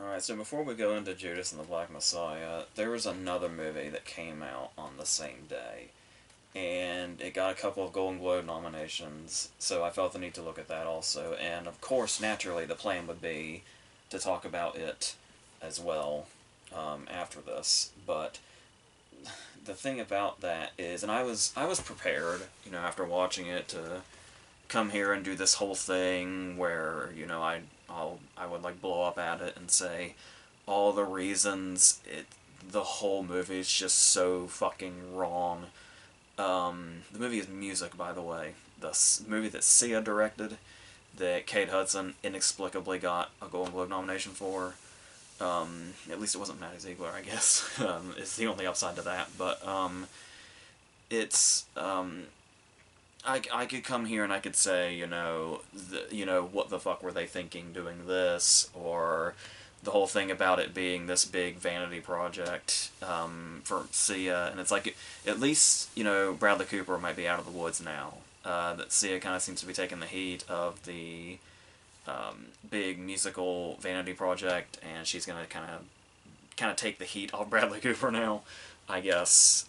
Alright, so before we go into Judas and the Black Messiah, there was another movie that came out on the same day. And it got a couple of Golden Globe nominations, so I felt the need to look at that also. And of course, naturally, the plan would be to talk about it as well after this. But the thing about that is, and I was prepared, after watching it to come here and do this whole thing where I would like blow up at it and say all the reasons the whole movie is just so fucking wrong. The movie is Music, by the way. The movie that Sia directed, that Kate Hudson inexplicably got a Golden Globe nomination for. At least it wasn't Maddie Ziegler, I guess. It's the only upside to that. But it's I could come here and I could say, what the fuck were they thinking doing this, or the whole thing about it being this big vanity project for Sia, and it's like, at least, Bradley Cooper might be out of the woods now. That Sia kind of seems to be taking the heat of the big musical vanity project, and she's gonna kind of take the heat off Bradley Cooper now, I guess.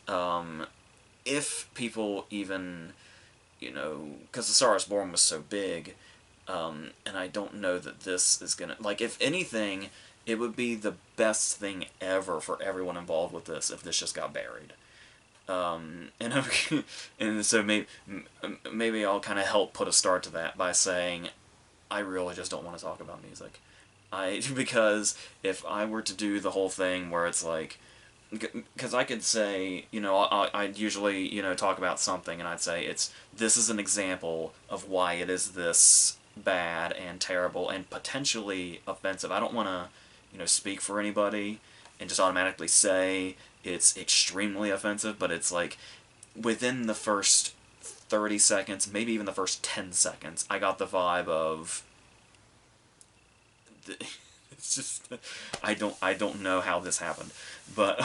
If people even, because The Star Is Born was so big, and I don't know that this is gonna, like, if anything, it would be the best thing ever for everyone involved with this if this just got buried. And and so maybe I'll kind of help put a start to that by saying I really just don't want to talk about music. Because if I were to do the whole thing where it's like, because I could say, I'd usually, talk about something and I'd say this is an example of why it is this bad and terrible and potentially offensive. I don't want to, speak for anybody and just automatically say it's extremely offensive, but it's like, within the first 30 seconds, maybe even the first 10 seconds, I got the vibe of, it's just, I don't know how this happened, but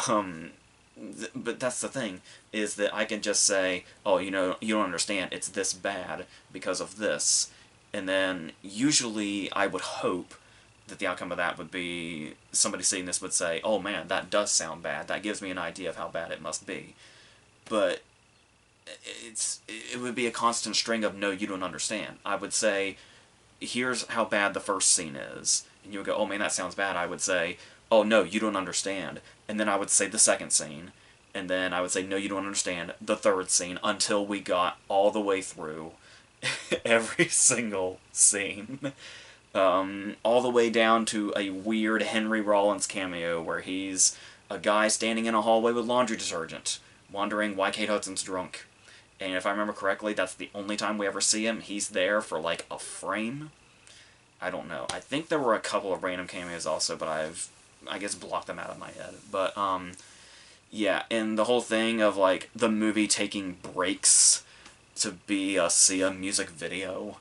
but that's the thing, is that I can just say, oh, you don't understand, it's this bad because of this, and then usually I would hope that the outcome of that would be somebody seeing this would say, oh man, that does sound bad, that gives me an idea of how bad it must be. But it would be a constant string of, no, you don't understand. I would say, here's how bad the first scene is, and you would go, oh man, that sounds bad. I would say, oh no, you don't understand. And then I would say the second scene, and then I would say, no, you don't understand, the third scene, until we got all the way through every single scene. All the way down to a weird Henry Rollins cameo where he's a guy standing in a hallway with laundry detergent, wondering why Kate Hudson's drunk. And if I remember correctly, that's the only time we ever see him. He's there for like a frame. I don't know. I think there were a couple of random cameos also, but I guess, blocked them out of my head. But, yeah, and the whole thing of, like, the movie taking breaks to be a Sia music video,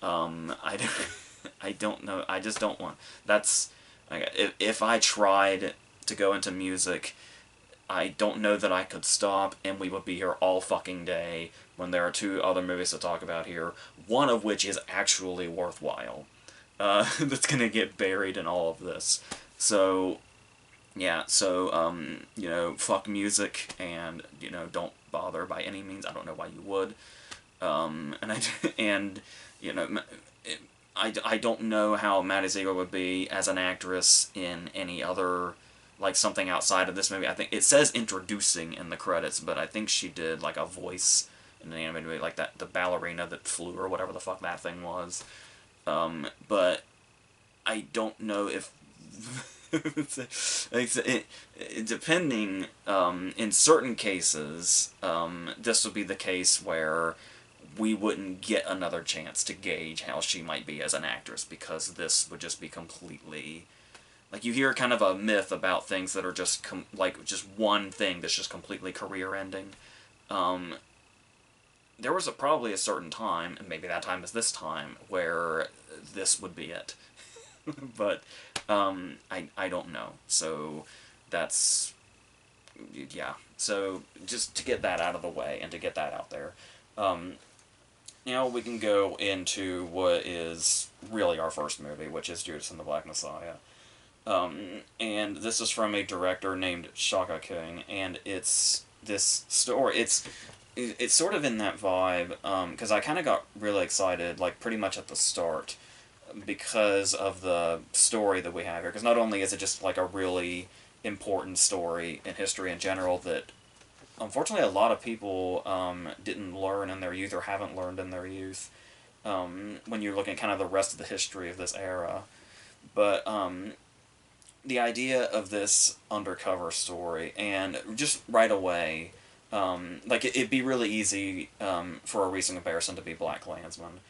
I don't know. I just don't want. That's, like, if I tried to go into music, I don't know that I could stop, and we would be here all fucking day when there are two other movies to talk about here, one of which is actually worthwhile. That's gonna get buried in all of this. So, yeah, so, fuck music, and, don't bother by any means. I don't know why you would. And, I don't know how Maddie Ziegler would be as an actress in any other, like, something outside of this movie. I think it says introducing in the credits, but I think she did, like, a voice in an animated movie, like the ballerina that flew, or whatever the fuck that thing was. But I don't know if depending, in certain cases, this would be the case where we wouldn't get another chance to gauge how she might be as an actress, because this would just be completely, like, you hear kind of a myth about things that are just just one thing that's just completely career ending. There was probably a certain time, and maybe that time is this time, where this would be it. But I don't know. So that's, yeah. So just to get that out of the way and to get that out there, now we can go into what is really our first movie, which is Judas and the Black Messiah. And this is from a director named Shaka King, and it's this story. It's sort of in that vibe, because I kind of got really excited, like pretty much at the start, because of the story that we have here. Because not only is it just like a really important story in history in general that unfortunately a lot of people didn't learn in their youth or haven't learned in their youth, when you're looking at kind of the rest of the history of this era. But the idea of this undercover story, and just right away, like it'd be really easy for a recent comparison to be Black Klansman,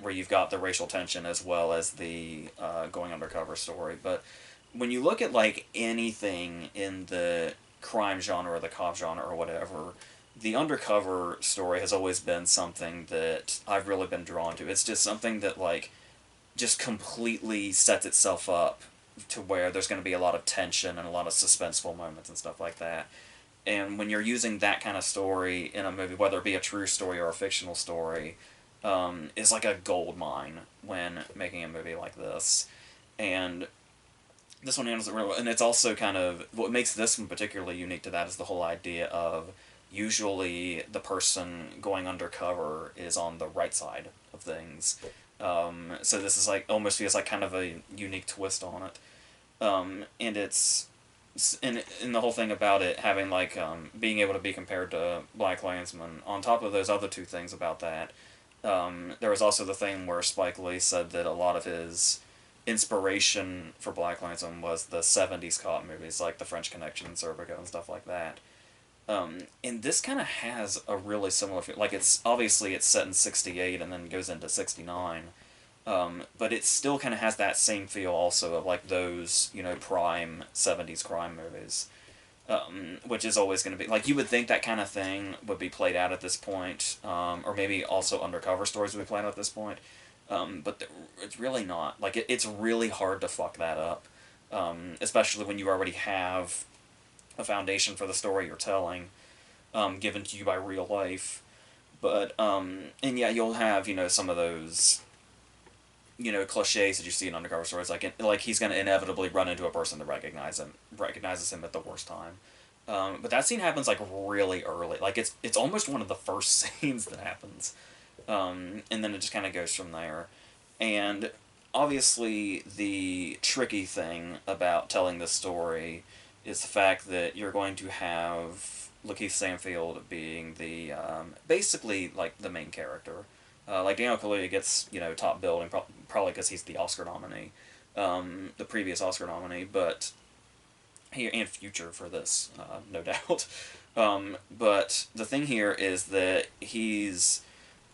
where you've got the racial tension as well as the going undercover story. But when you look at like anything in the crime genre or the cop genre or whatever, the undercover story has always been something that I've really been drawn to. It's just something that like just completely sets itself up to where there's going to be a lot of tension and a lot of suspenseful moments and stuff like that. And when you're using that kind of story in a movie, whether it be a true story or a fictional story, is like a gold mine when making a movie like this. And this one handles it really well. And it's also kind of what makes this one particularly unique to that is the whole idea of usually the person going undercover is on the right side of things. So this is like almost feels like kind of a unique twist on it. And it's and the whole thing about it having like being able to be compared to Black Klansman. On top of those other two things about that, there was also the thing where Spike Lee said that a lot of his inspiration for Black Klansman was the '70s cop movies like The French Connection and Serpico and stuff like that. And this kind of has a really similar feel. Like it's obviously it's set in '68 and then goes into '69. But it still kind of has that same feel also of like those, prime '70s crime movies. Which is always going to be, like, you would think that kind of thing would be played out at this point, or maybe also undercover stories would be played out at this point, but it's really not. Like, it's really hard to fuck that up, especially when you already have a foundation for the story you're telling, given to you by real life. But, and yeah, you'll have, some of those cliches that you see in undercover stories, like he's going to inevitably run into a person that recognizes him at the worst time. But that scene happens like really early, like it's almost one of the first scenes that happens, and then it just kind of goes from there. And obviously, the tricky thing about telling this story is the fact that you're going to have Lakeith Stanfield being the basically like the main character. Like Daniel Kaluuya gets top billed, and probably because he's the Oscar nominee, the previous Oscar nominee, but he and future for this, no doubt. But the thing here is that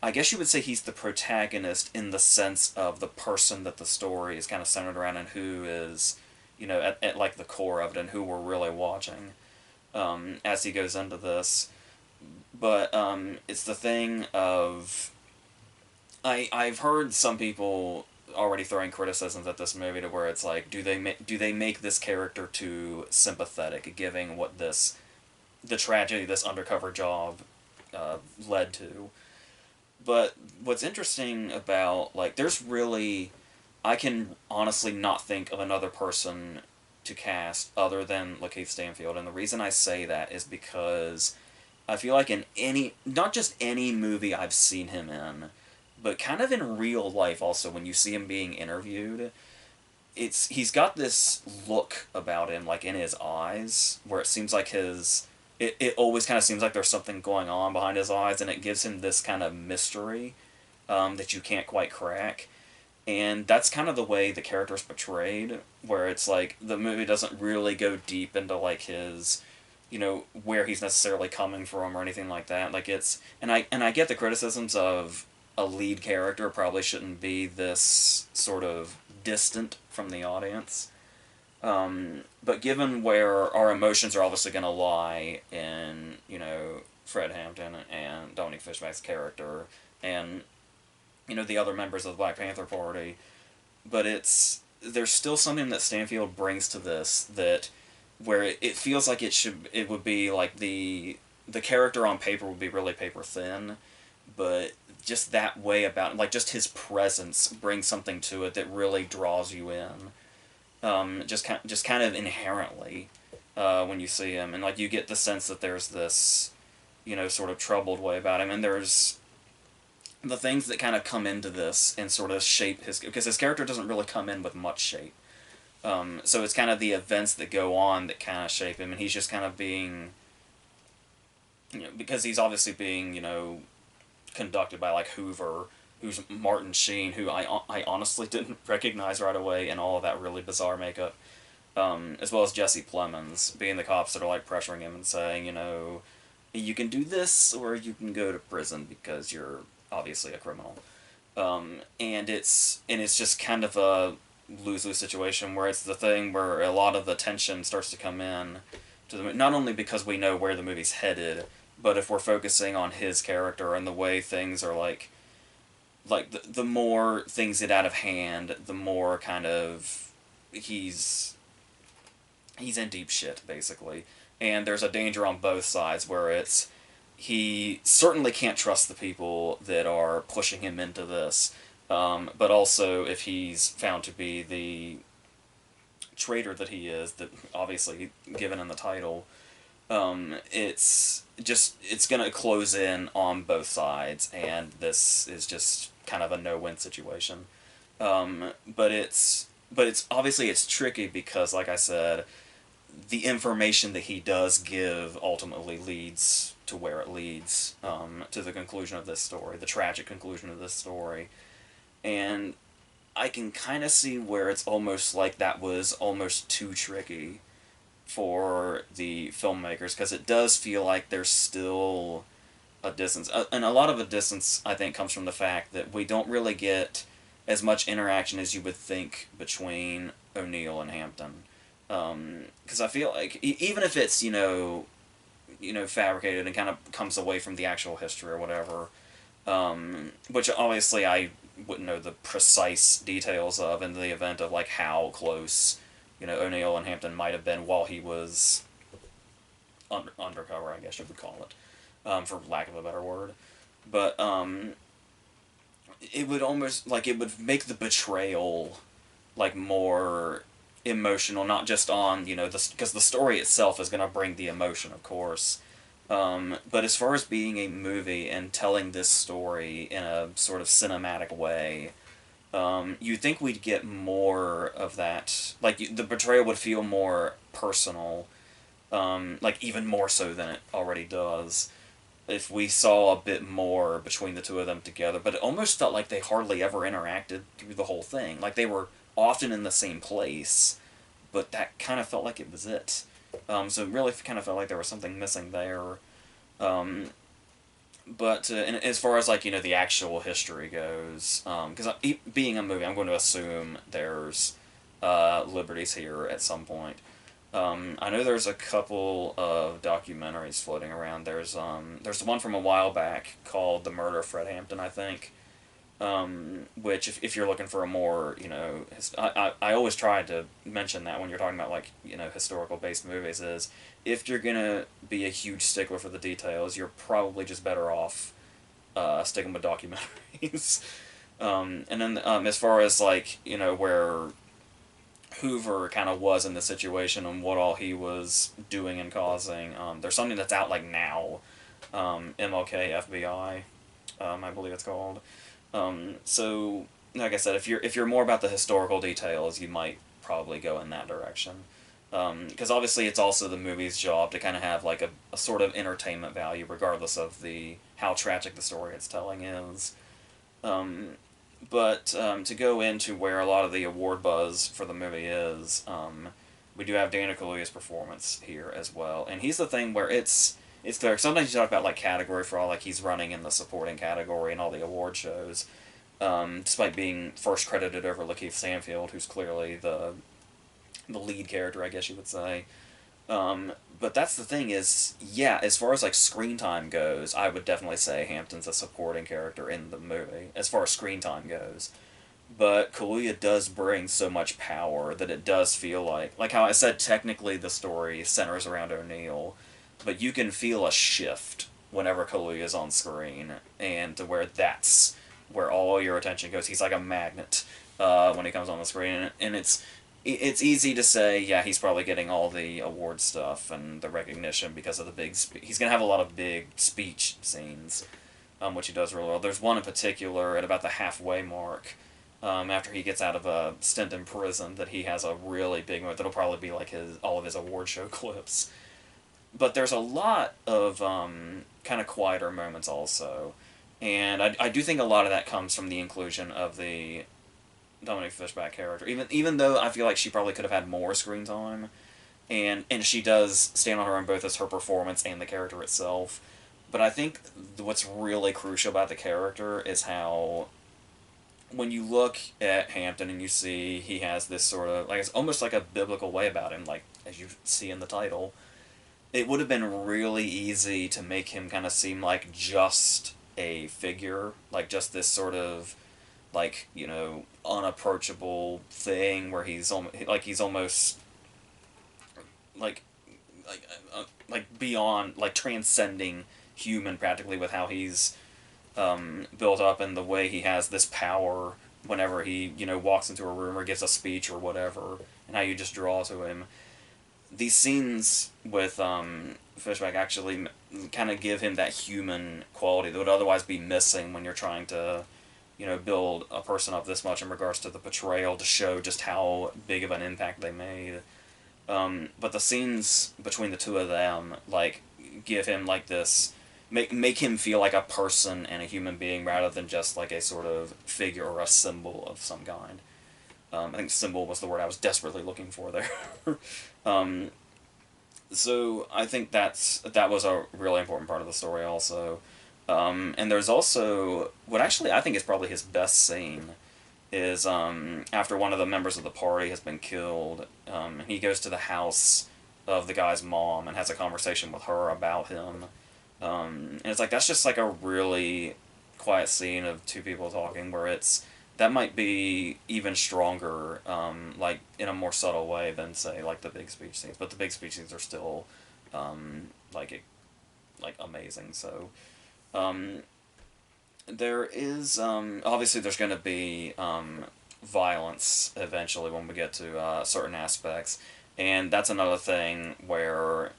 I guess you would say he's the protagonist in the sense of the person that the story is kind of centered around and who is, at like the core of it and who we're really watching, as he goes into this. But it's the thing of I've heard some people already throwing criticisms at this movie to where it's like, do they make this character too sympathetic, given what the tragedy this undercover job led to. But what's interesting about, like, I can honestly not think of another person to cast other than Lakeith Stanfield, and the reason I say that is because I feel like in not just any movie I've seen him in, but kind of in real life also, when you see him being interviewed, he's got this look about him, like in his eyes, where it seems like it always kind of seems like there's something going on behind his eyes, and it gives him this kind of mystery that you can't quite crack. And that's kind of the way the character's portrayed, where it's like the movie doesn't really go deep into like his, where he's necessarily coming from or anything like that. Like and I get the criticisms of a lead character probably shouldn't be this sort of distant from the audience. But given where our emotions are obviously going to lie in, Fred Hampton and Dominique Fishback's character and, the other members of the Black Panther Party, but there's still something that Stanfield brings to this that where it feels like it would be like the character on paper would be really paper thin, but just that way about, like, just his presence brings something to it that really draws you in. just kind of inherently when you see him, and like you get the sense that there's this, sort of troubled way about him, and there's the things that kind of come into this and sort of shape his, because his character doesn't really come in with much shape. So it's kind of the events that go on that kind of shape him, and he's just kind of being, because he's obviously being, conducted by like Hoover, who's Martin Sheen, who I honestly didn't recognize right away in all of that really bizarre makeup, as well as Jesse Plemons, being the cops that are like pressuring him and saying, you can do this or you can go to prison because you're obviously a criminal. And it's just kind of a lose-lose situation where it's the thing where a lot of the tension starts to come in to the, not only because we know where the movie's headed, but if we're focusing on his character and the way things are like the more things get out of hand, the more kind of he's in deep shit basically, and there's a danger on both sides where it's he certainly can't trust the people that are pushing him into this, but also if he's found to be the traitor that he is, that obviously given in the title, it's gonna close in on both sides, and this is just kind of a no-win situation. But it's obviously it's tricky because, like I said, the information that he does give ultimately leads to where it leads, to the conclusion of this story, the tragic conclusion of this story, and I can kind of see where it's almost like that was almost too tricky for the filmmakers, because it does feel like there's still a distance. And a lot of the distance, I think, comes from the fact that we don't really get as much interaction as you would think between O'Neill and Hampton. Because I feel like, even if it's, fabricated and kind of comes away from the actual history or whatever, which obviously I wouldn't know the precise details of in the event of, like, how close, O'Neill and Hampton might have been while he was undercover, I guess you would call it, for lack of a better word. But, it would almost, like, it would make the betrayal, like, more emotional, not just on, because the story itself is going to bring the emotion, of course. But as far as being a movie and telling this story in a sort of cinematic way, you'd think we'd get more of that. Like, the betrayal would feel more personal, like, even more so than it already does, if we saw a bit more between the two of them together. But it almost felt like they hardly ever interacted through the whole thing. Like, they were often in the same place, but that kind of felt like it was it. So it really kind of felt like there was something missing there. But and as far as, like, the actual history goes, because being a movie, I'm going to assume there's liberties here at some point. I know there's a couple of documentaries floating around. There's one from a while back called The Murder of Fred Hampton, I think, which if you're looking for a more, I always try to mention that when you're talking about, like, historical based movies, is if you're gonna be a huge stickler for the details, you're probably just better off sticking with documentaries. And then as far as, like, where Hoover kind of was in the situation and what all he was doing and causing, there's something that's out, like, now, MLK FBI, I believe it's called. So, like I said, if you're more about the historical details, you might probably go in that direction. Because obviously it's also the movie's job to kind of have, like, a sort of entertainment value, regardless of how tragic the story it's telling is. But to go into where a lot of the award buzz for the movie is, we do have Daniel Kaluuya's performance here as well, and he's the thing where it's there. Sometimes you talk about, like, category for all, like, he's running in the supporting category in all the award shows, despite being first credited over Lakeith Stanfield, who's clearly the lead character, I guess you would say. But that's the thing is, yeah, as far as, like, screen time goes, I would definitely say Hampton's a supporting character in the movie, as far as screen time goes. But Kaluuya does bring so much power that it does feel like how I said, technically the story centers around O'Neill, but you can feel a shift whenever Kaluuya's on screen, and to where that's where all your attention goes. He's like a magnet when he comes on the screen, and it's it's easy to say, yeah, he's probably getting all the award stuff and the recognition because of the big. He's gonna have a lot of big speech scenes, which he does really well. There's one in particular at about the halfway mark, after he gets out of a stint in prison, that he has a really big moment that'll probably be like his all of his award show clips. But there's a lot of kind of quieter moments also, and I do think a lot of that comes from the inclusion of the Dominic Fishback character. Even though I feel like she probably could have had more screen time, and she does stand on her own both as her performance and the character itself. But I think what's really crucial about the character is how, when you look at Hampton and you see he has this sort of, like, it's almost like a biblical way about him, like as you see in the title, it would have been really easy to make him kind of seem like just a figure, like just this sort of, like, unapproachable thing where he's almost like like beyond, like transcending human practically, with how he's built up and the way he has this power whenever he walks into a room or gives a speech or whatever, and how you just draw to him. These scenes with Fishback actually kind of give him that human quality that would otherwise be missing when you're trying to build a person up this much in regards to the portrayal, to show just how big of an impact they made. But the scenes between the two of them, like, give him like this, make him feel like a person and a human being rather than just like a sort of figure or a symbol of some kind. I think symbol was the word I was desperately looking for there. um, so I think that was a really important part of the story also. And there's also what actually I think is probably his best scene is after one of the members of the party has been killed, and he goes to the house of the guy's mom and has a conversation with her about him. And it's like, that's just like a really quiet scene of two people talking, where that might be even stronger, like in a more subtle way than, say, like the big speech scenes. But the big speech scenes are still like amazing. So there is obviously there's going to be violence eventually when we get to certain aspects, and that's another thing where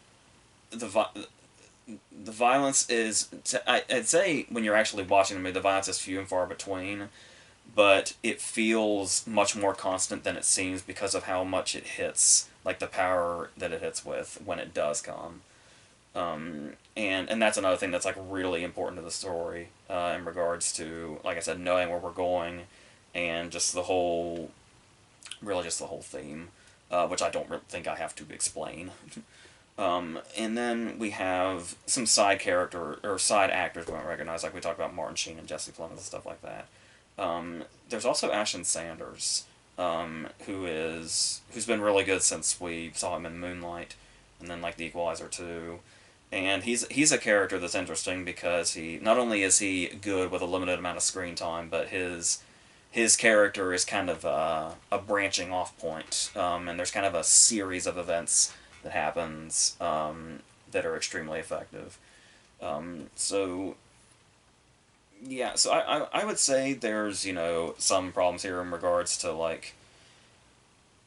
the violence is, I'd say when you're actually watching the movie, the violence is few and far between, but it feels much more constant than it seems because of how much it hits, like the power that it hits with when it does come. And that's another thing that's like really important to the story, in regards to, like I said, knowing where we're going, and just just the whole theme, which I don't really think I have to explain. And then we have some side character or side actors we don't recognize, like we talked about Martin Sheen and Jesse Plemons and stuff like that. There's also Ashton Sanders, who's been really good since we saw him in Moonlight, and then like The Equalizer 2. And he's a character that's interesting because he not only is he good with a limited amount of screen time, but his character is kind of a branching off point, and there's kind of a series of events that happens that are extremely effective. So yeah, so I would say there's some problems here in regards to like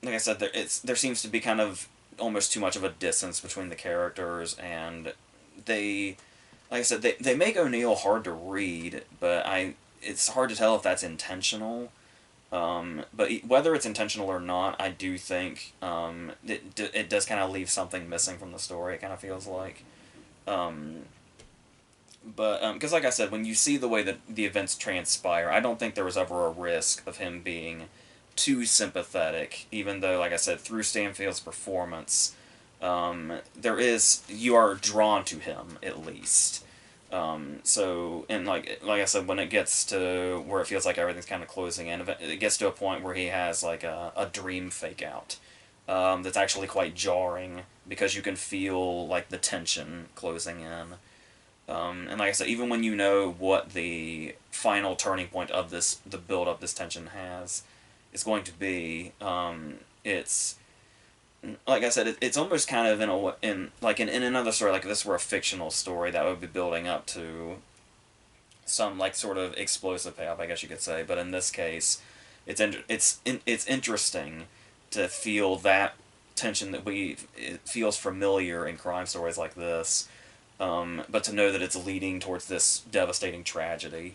I said, there seems to be kind of almost too much of a distance between the characters, and they, like I said, they make O'Neill hard to read, but it's hard to tell if that's intentional. But whether it's intentional or not, I do think it does kind of leave something missing from the story. It kind of feels like, but because like I said, when you see the way that the events transpire, I don't think there was ever a risk of him being too sympathetic, even though, like I said, through Stanfield's performance, you are drawn to him at least. So, and like I said, when it gets to where it feels like everything's kind of closing in, it gets to a point where he has like a dream fake out, that's actually quite jarring because you can feel like the tension closing in. And like I said, even when you know what the final turning point of the build up this tension is going to be, it's like I said, it's almost kind of in another story like this, where a fictional story that would be building up to some like sort of explosive payoff, I guess you could say. But in this case, it's interesting, to feel that tension that it feels familiar in crime stories like this, but to know that it's leading towards this devastating tragedy.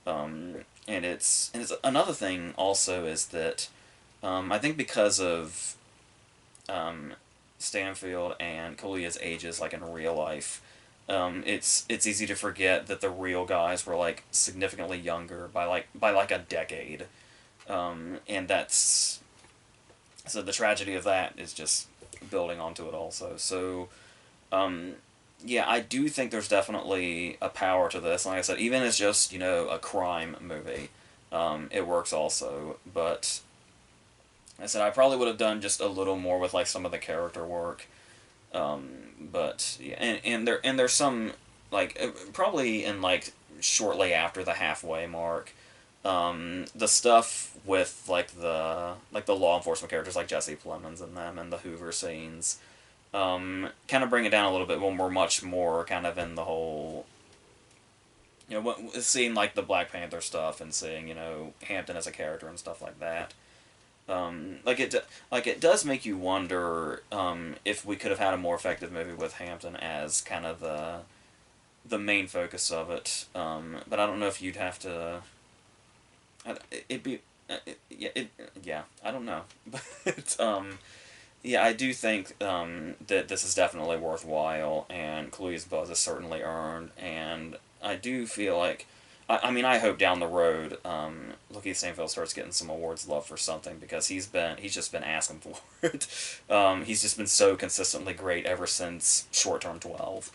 And it's another thing also is that I think because of Stanfield and Kalia's ages, like in real life, it's easy to forget that the real guys were like significantly younger by like a decade, and that's so the tragedy of that is just building onto it also. So yeah, I do think there's definitely a power to this. Like I said, even as just a crime movie, it works also. But like I said I probably would have done just a little more with like some of the character work. But yeah, and there's some like probably in like shortly after the halfway mark, the stuff with like the law enforcement characters like Jesse Plemons and them and the Hoover scenes, kind of bring it down a little bit when we're much more kind of in the whole, seeing like the Black Panther stuff and seeing Hampton as a character and stuff like that. Like it does make you wonder if we could have had a more effective movie with Hampton as kind of the main focus of it. But I don't know if you'd have to. It'd be. Yeah, I don't know, but yeah, I do think that this is definitely worthwhile, and Chloe's buzz is certainly earned, and I do feel like, I mean, I hope down the road, Lakeith Stanfield starts getting some awards love for something, because he's just been asking for it. He's just been so consistently great ever since Short Term 12.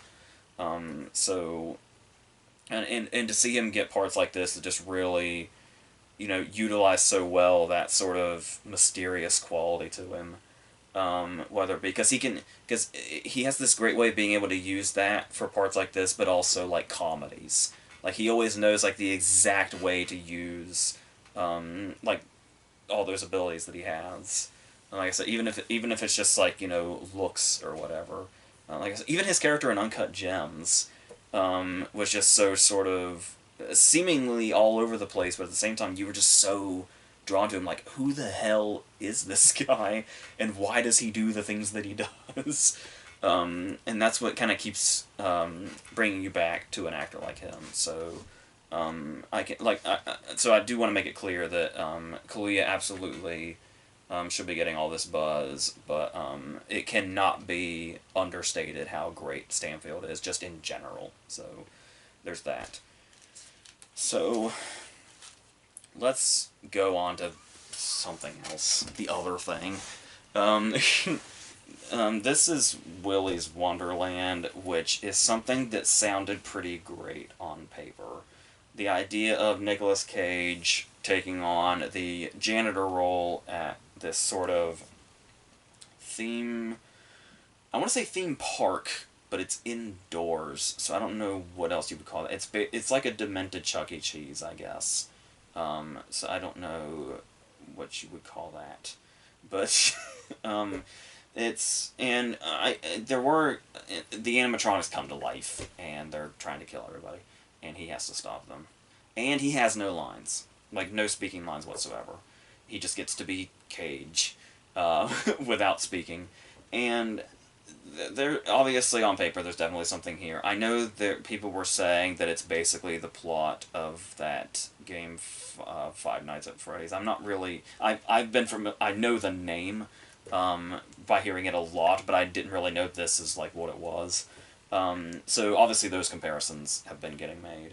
So, and to see him get parts like this that just really, utilize so well that sort of mysterious quality to him. Whether because he has this great way of being able to use that for parts like this, but also like comedies. Like he always knows like the exact way to use like all those abilities that he has. And like I said, even if it's just like looks or whatever. Like I said, even his character in Uncut Gems was just so sort of seemingly all over the place, but at the same time you were just so drawn to him, like, who the hell is this guy, and why does he do the things that he does? And that's what kind of keeps bringing you back to an actor like him. So so I do want to make it clear that Kalia absolutely should be getting all this buzz, but it cannot be understated how great Stanfield is just in general. So there's that. So let's go on to something else. The other thing. Um, this is Willy's Wonderland, which is something that sounded pretty great on paper. The idea of Nicolas Cage taking on the janitor role at this sort of theme... I want to say theme park, but it's indoors, so I don't know what else you would call it. It's like a demented Chuck E. Cheese, I guess. So I don't know what you would call that, but the animatronics come to life and they're trying to kill everybody, and he has to stop them, and he has no lines, like no speaking lines whatsoever. He just gets to be Cage, without speaking, and there obviously on paper there's definitely something here. I know that people were saying that it's basically the plot of that game Five Nights at Freddy's. I'm not really... I know the name by hearing it a lot, but I didn't really know this is like what it was. So obviously those comparisons have been getting made.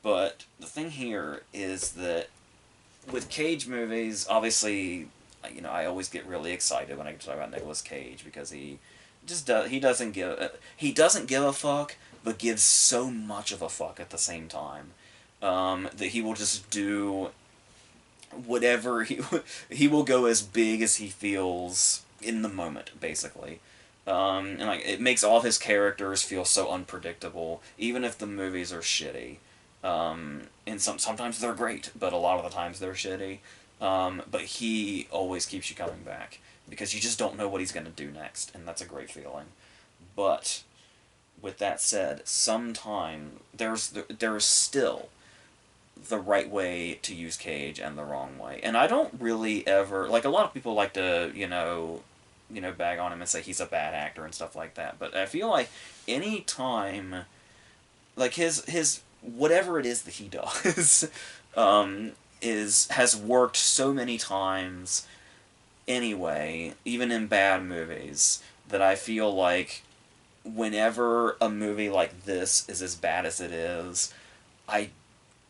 But the thing here is that with Cage movies, obviously, I always get really excited when I talk about Nicolas Cage, because he doesn't give a fuck, but gives so much of a fuck at the same time, that he will just do whatever he will go as big as he feels in the moment, basically. And like it makes all his characters feel so unpredictable, even if the movies are shitty. And sometimes they're great, but a lot of the times they're shitty. But he always keeps you coming back, because you just don't know what he's going to do next, and that's a great feeling. But with that said, sometime there's still the right way to use Cage and the wrong way. And I don't really ever like a lot of people like to, bag on him and say he's a bad actor and stuff like that. But I feel like any time like his whatever it is that he does is has worked so many times anyway, even in bad movies, that I feel like whenever a movie like this is as bad as it is, I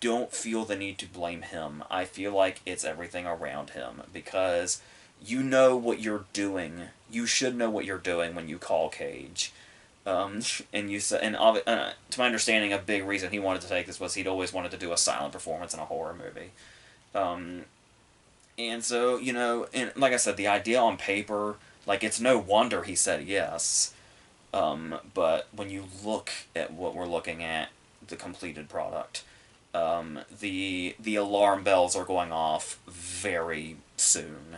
don't feel the need to blame him. I feel like it's everything around him because you know what you're doing. You should know what you're doing when you call Cage. And you said, to my understanding, a big reason he wanted to take this was he'd always wanted to do a silent performance in a horror movie. Um, and so, and like I said, the idea on paper, like, it's no wonder he said yes. But when you look at what we're looking at, the completed product, the alarm bells are going off very soon.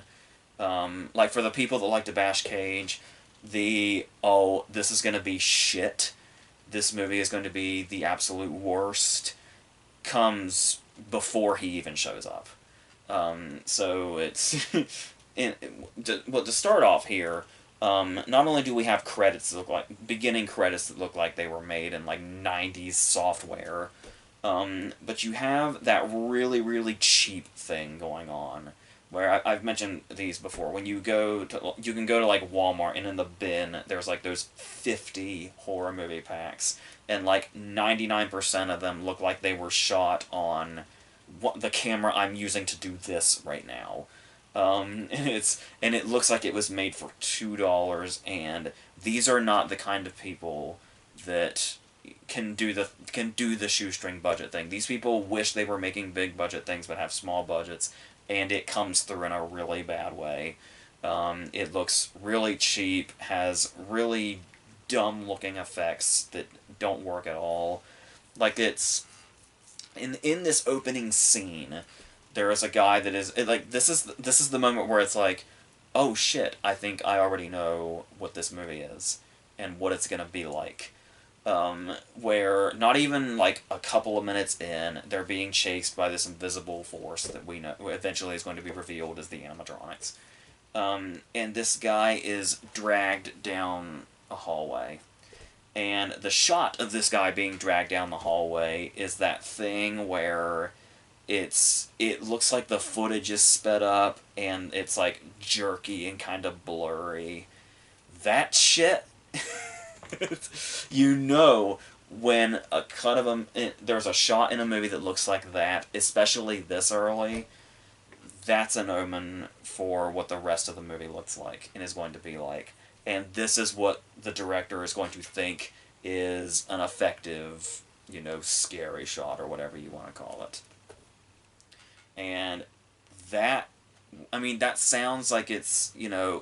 Like, for the people that like to bash Cage, this is going to be shit, this movie is going to be the absolute worst, comes before he even shows up. So it's to start off here, not only do we have credits that look like beginning credits that look like they were made in like 90s software, but you have that really really cheap thing going on where I've mentioned these before. When you can go to like Walmart, and in the bin there's like those 50 horror movie packs, and like 99% of them look like they were shot on the camera I'm using to do this right now. And it looks like it was made for $2, and these are not the kind of people that can do the shoestring budget thing. These people wish they were making big budget things but have small budgets, and it comes through in a really bad way. It looks really cheap, has really dumb looking effects that don't work at all. Like, it's in this opening scene, there is a guy that is like, this is the moment where it's like, oh shit, I think I already know what this movie is and what it's gonna be like. Where not even like a couple of minutes in, they're being chased by this invisible force that we know eventually is going to be revealed as the animatronics. And this guy is dragged down a hallway. And the shot of this guy being dragged down the hallway is that thing where it looks like the footage is sped up and it's like jerky and kind of blurry. That shit, you know, when there's a shot in a movie that looks like that, especially this early, that's an omen for what the rest of the movie looks like and is going to be like. And this is what the director is going to think is an effective, scary shot, or whatever you want to call it. And that, that sounds like it's,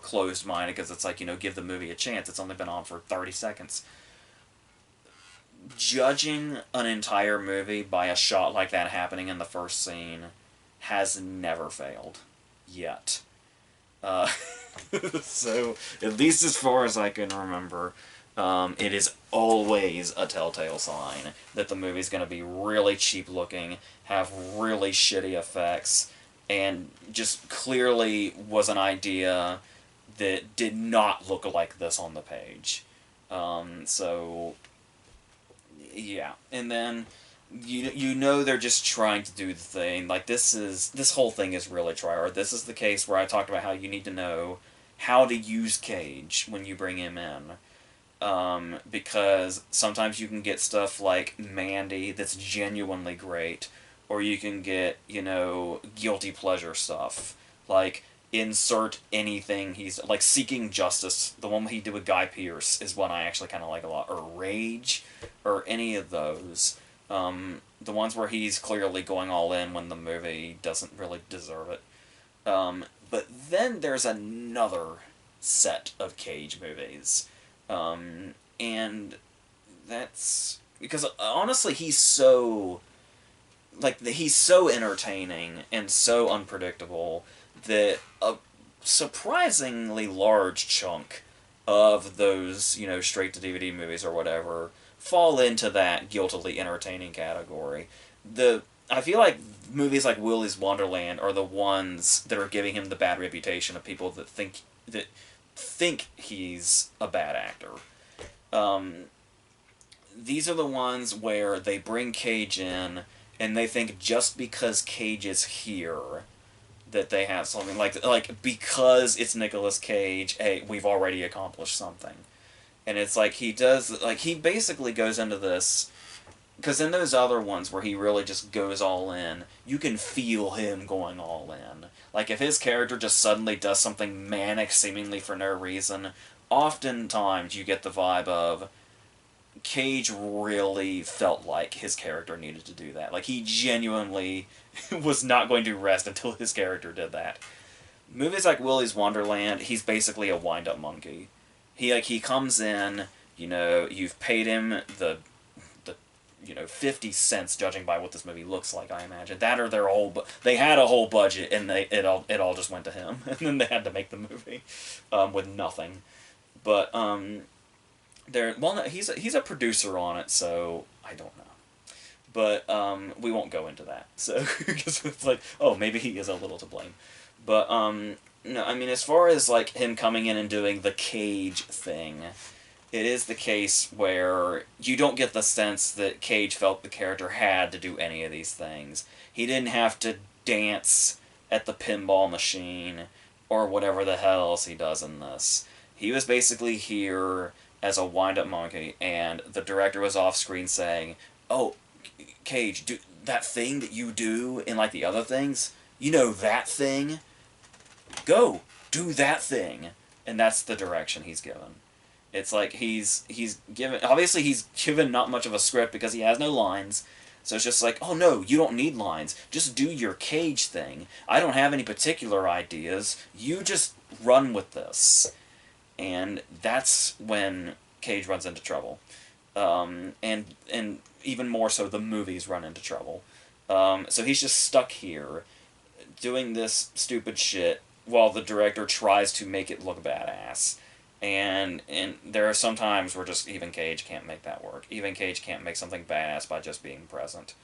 closed-minded, because it's like, give the movie a chance. It's only been on for 30 seconds. Judging an entire movie by a shot like that happening in the first scene has never failed. Yet. So, at least as far as I can remember, it is always a telltale sign that the movie's going to be really cheap looking, have really shitty effects, and just clearly was an idea that did not look like this on the page. So, yeah. And then they're just trying to do the thing. Like, this whole thing is really tryhard. This is the case where I talked about how you need to know how to use Cage when you bring him in. Because sometimes you can get stuff like Mandy that's genuinely great, or you can get, guilty pleasure stuff. Like, insert anything like Seeking Justice, the one he did with Guy Pearce, is one I actually kind of like a lot. Or Rage, or any of those. The ones where he's clearly going all in when the movie doesn't really deserve it. But then there's another set of Cage movies. And that's because honestly he's so entertaining and so unpredictable that a surprisingly large chunk of those, straight to DVD movies or whatever fall into that guiltily entertaining category. The I feel like movies like Willy's Wonderland are the ones that are giving him the bad reputation of people that think he's a bad actor. Um, these are the ones where they bring Cage in and they think just because Cage is here that they have something like because it's Nicolas Cage, hey, we've already accomplished something. And it's like he basically goes into this because in those other ones where he really just goes all in, you can feel him going all in. Like if his character just suddenly does something manic seemingly for no reason, oftentimes you get the vibe of Cage really felt like his character needed to do that. Like he genuinely was not going to rest until his character did that. Movies like Willy's Wonderland, he's basically a wind-up monkey. He comes in, you've paid him the 50 cents, judging by what this movie looks like, I imagine. That or they had a whole budget and it all just went to him, and then they had to make the movie with nothing. But no, he's a producer on it, so I don't know. But we won't go into that. So because it's like, oh, maybe he is a little to blame. But no, I mean, as far as like him coming in and doing the Cage thing, it is the case where you don't get the sense that Cage felt the character had to do any of these things. He didn't have to dance at the pinball machine or whatever the hell else he does in this. He was basically here as a wind-up monkey, and the director was off screen saying, "Oh, Cage, do that thing that you do in like the other things. That thing. Go do that thing," and that's the direction he's given. It's like he's given. Obviously, he's given not much of a script because he has no lines. So it's just like, oh no, you don't need lines. Just do your Cage thing. I don't have any particular ideas. You just run with this. And that's when Cage runs into trouble. And even more so, the movies run into trouble. So he's just stuck here, doing this stupid shit, while the director tries to make it look badass. And there are some times where just even Cage can't make that work. Even Cage can't make something badass by just being present.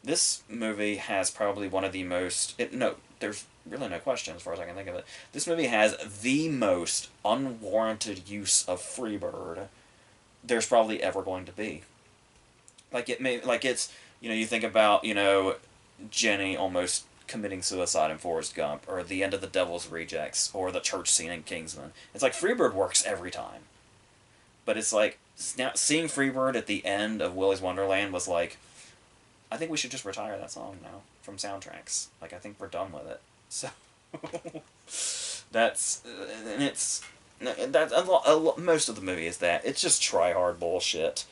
This movie has probably one of the most... no, there's really no question as far as I can think of it. This movie has the most unwarranted use of Freebird there's probably ever going to be. You think about, Jenny almost committing suicide in Forrest Gump, or the end of The Devil's Rejects, or the church scene in Kingsman. It's like Freebird works every time. But it's like, now seeing Freebird at the end of Willy's Wonderland was like, I think we should just retire that song now from soundtracks. Like, I think we're done with it. So, most of the movie is that. It's just try-hard bullshit.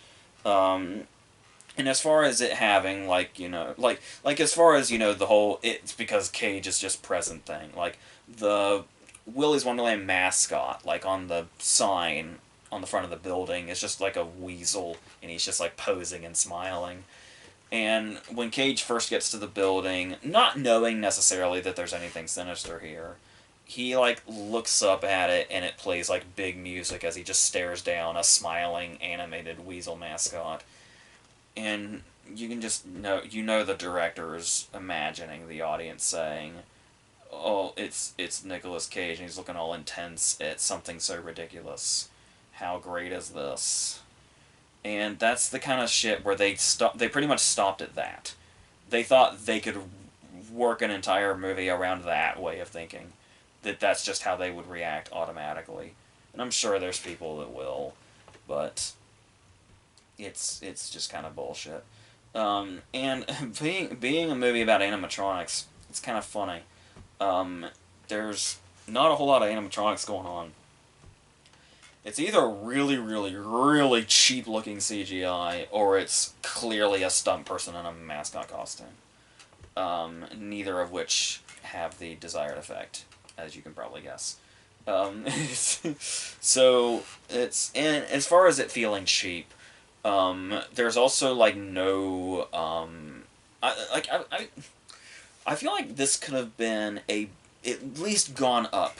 And as far as it having, as far as, the whole, it's because Cage is just present thing. Like, the Willy's Wonderland mascot, like, on the sign on the front of the building, is just like a weasel, and he's just, like, posing and smiling. And when Cage first gets to the building, not knowing necessarily that there's anything sinister here, he, like, looks up at it, and it plays, like, big music as he just stares down a smiling, animated weasel mascot. And you can just know the director's imagining the audience saying, oh, it's Nicolas Cage, and he's looking all intense at something so ridiculous. How great is this? And that's the kind of shit where they pretty much stopped at that. They thought they could work an entire movie around that way of thinking. That's just how they would react automatically. And I'm sure there's people that will, but it's just kind of bullshit. And being a movie about animatronics, it's kind of funny. There's not a whole lot of animatronics going on. It's either really, really, really cheap-looking CGI, or it's clearly a stunt person in a mascot costume. Neither of which have the desired effect, as you can probably guess. So, and as far as it feeling cheap, there's also, like, no, I feel like this could have been at least gone up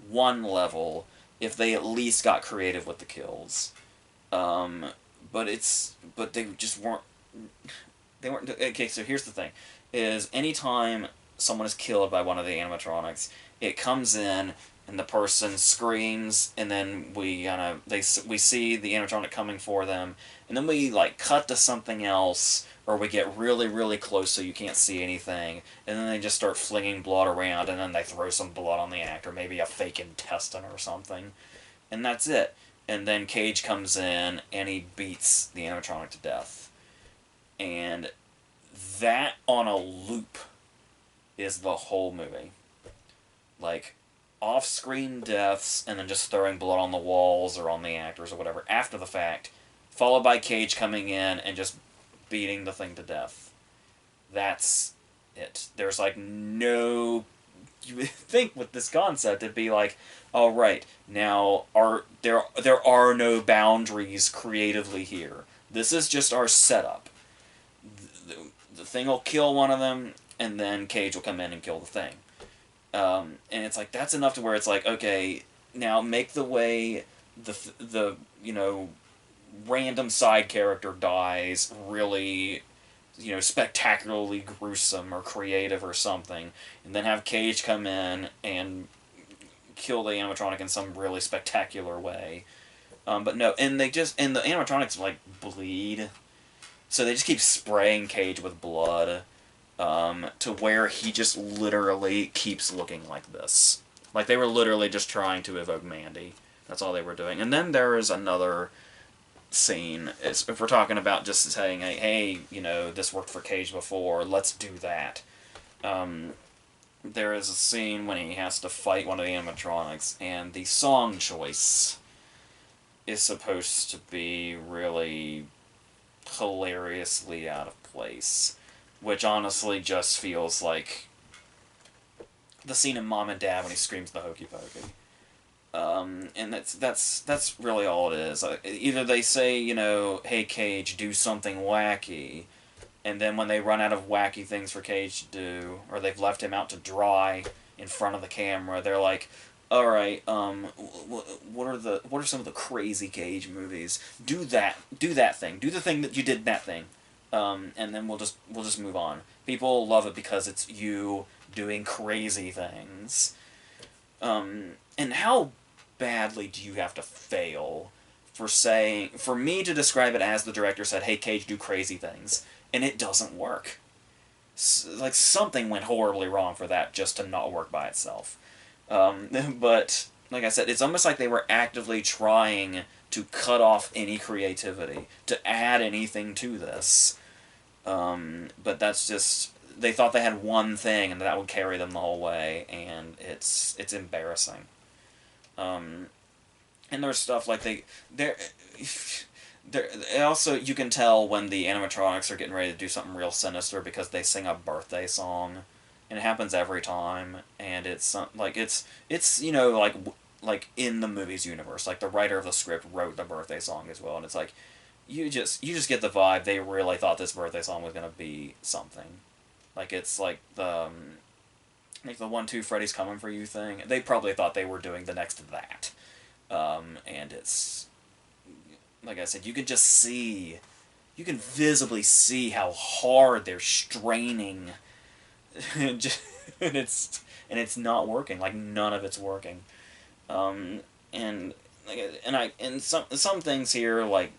one level if they at least got creative with the kills. But they just weren't, okay, so here's the thing. is anytime someone is killed by one of the animatronics, it comes in and the person screams, and then we see the animatronic coming for them, and then we like cut to something else, or we get really really close so you can't see anything, and then they just start flinging blood around, and then they throw some blood on the actor, maybe a fake intestine or something, and that's it. And then Cage comes in and he beats the animatronic to death, and that on a loop is the whole movie. Like, off-screen deaths and then just throwing blood on the walls or on the actors or whatever after the fact, followed by Cage coming in and just beating the thing to death. That's it. There's like no... You would think with this concept it'd be like, all right, now there are no boundaries creatively here. This is just our setup. The thing will kill one of them, and then Cage will come in and kill the thing. And it's like, that's enough to where it's like, okay, now make the way the random side character dies really, spectacularly gruesome or creative or something, and then have Cage come in and kill the animatronic in some really spectacular way. But no, and the animatronics like bleed, so they just keep spraying Cage with blood, to where he just literally keeps looking like this. Like, they were literally just trying to evoke Mandy. That's all they were doing. And then there is another scene, if we're talking about just saying, hey, this worked for Cage before, let's do that. There is a scene when he has to fight one of the animatronics, and the song choice is supposed to be really hilariously out of place, which honestly just feels like the scene in Mom and Dad when he screams the hokey pokey. And that's really all it is. Either they say, hey Cage, do something wacky, and then when they run out of wacky things for Cage to do, or they've left him out to dry in front of the camera, they're like, all right, what are some of the crazy Cage movies? Do that thing. Do the thing that you did in that thing. And then we'll just move on. People love it because it's you doing crazy things. And how badly do you have to fail for me to describe it as the director said, hey Cage, do crazy things, and it doesn't work. Like, something went horribly wrong for that just to not work by itself. But, like I said, it's almost like they were actively trying to cut off any creativity, to add anything to this. But that's just... They thought they had one thing, and that would carry them the whole way, and it's embarrassing. And there's stuff like also, you can tell when the animatronics are getting ready to do something real sinister because they sing a birthday song, and it happens every time, and it's like in the movie's universe, like the writer of the script wrote the birthday song as well, and it's like you just get the vibe they really thought this birthday song was gonna be something. Like, it's like the 1-2 Freddy's Coming For You thing. They probably thought they were doing the next to that. And it's, like I said, you can visibly see how hard they're straining, and it's not working. Like, none of it's working. And some things here, like,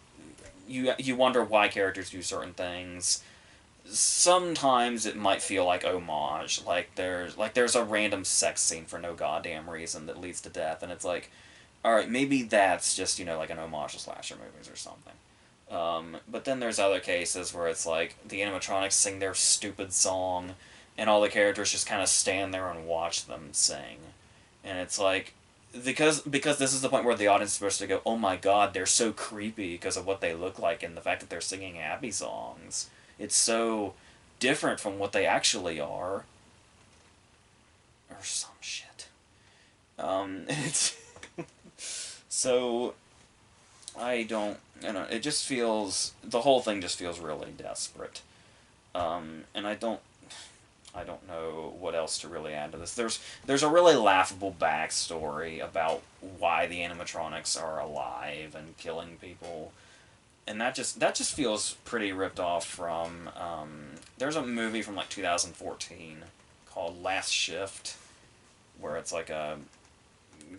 you wonder why characters do certain things. Sometimes it might feel like homage, like there's a random sex scene for no goddamn reason that leads to death, and it's like, alright, maybe that's just, like an homage to slasher movies or something. But then there's other cases where it's like, the animatronics sing their stupid song, and all the characters just kind of stand there and watch them sing. And it's like, because this is the point where the audience is supposed to go, oh my god, they're so creepy because of what they look like and the fact that they're singing happy songs. It's so different from what they actually are. Or some shit. It's... So, it just feels... The whole thing just feels really desperate. And I don't know what else to really add to this. There's a really laughable backstory about why the animatronics are alive and killing people. and that just feels pretty ripped off from. There's a movie from like 2014 called Last Shift, where it's like a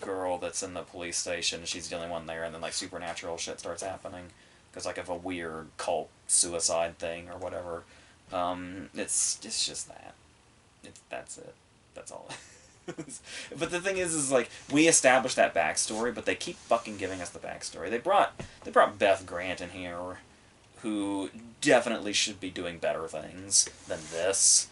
girl that's in the police station. She's the only one there, and then like supernatural shit starts happening because like of a weird cult suicide thing or whatever. It's just that. That's it. That's all. But the thing is like we established that backstory, but they keep fucking giving us the backstory. They brought Beth Grant in here, who definitely should be doing better things than this.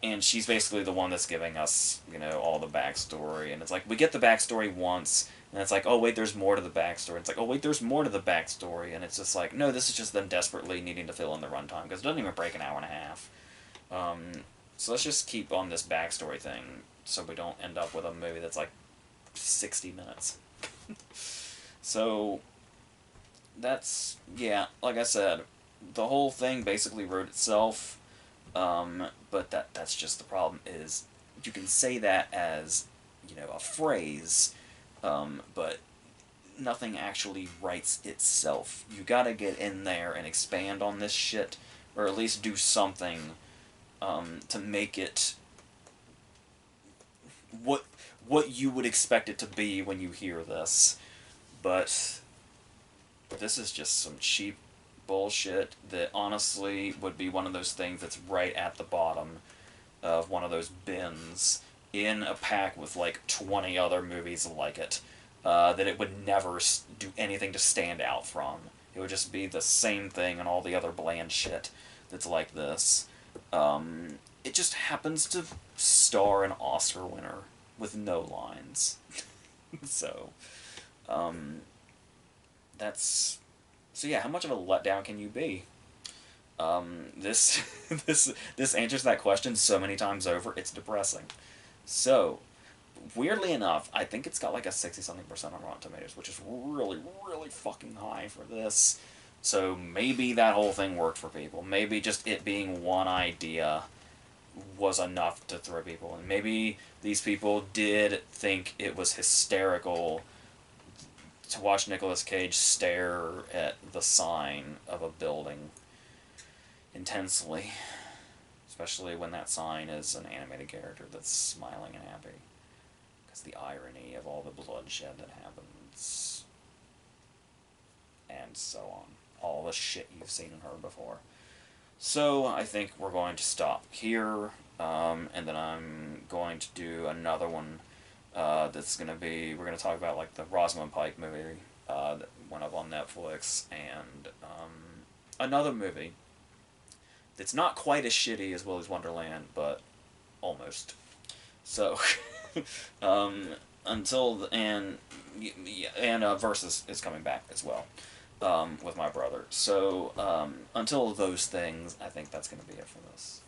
And she's basically the one that's giving us, all the backstory. And it's like, we get the backstory once, and it's like, oh, wait, there's more to the backstory. It's like, oh, wait, there's more to the backstory. And it's just like, no, this is just them desperately needing to fill in the runtime, because it doesn't even break an hour and a half. So let's just keep on this backstory thing, so we don't end up with a movie that's like 60 minutes. So, yeah, like I said, the whole thing basically wrote itself. But that's just the problem, is you can say that as, a phrase, but nothing actually writes itself. You gotta get in there and expand on this shit, or at least do something, to make it what you would expect it to be when you hear this. But this is just some cheap bullshit that honestly would be one of those things that's right at the bottom of one of those bins in a pack with like 20 other movies like it, that it would never do anything to stand out from. It would just be the same thing and all the other bland shit that's like this. It just happens to star an Oscar winner with no lines. So, that's... So yeah, how much of a letdown can you be? This this answers that question so many times over, it's depressing. So, weirdly enough, I think it's got like a 60-something% on Rotten Tomatoes, which is really, really fucking high for this. So maybe that whole thing worked for people. Maybe just it being one idea was enough to throw people in. Maybe these people did think it was hysterical to watch Nicolas Cage stare at the sign of a building intensely. Especially when that sign is an animated character that's smiling and happy. Because the irony of all the bloodshed that happens. And so on. All the shit you've seen and heard before. So, I think we're going to stop here. And then I'm going to do another one that's going to be... We're going to talk about like the Rosamund Pike movie that went up on Netflix. And another movie that's not quite as shitty as Willy's Wonderland, but almost. So, Versus is coming back as well, with my brother. So, until those things, I think that's going to be it for this.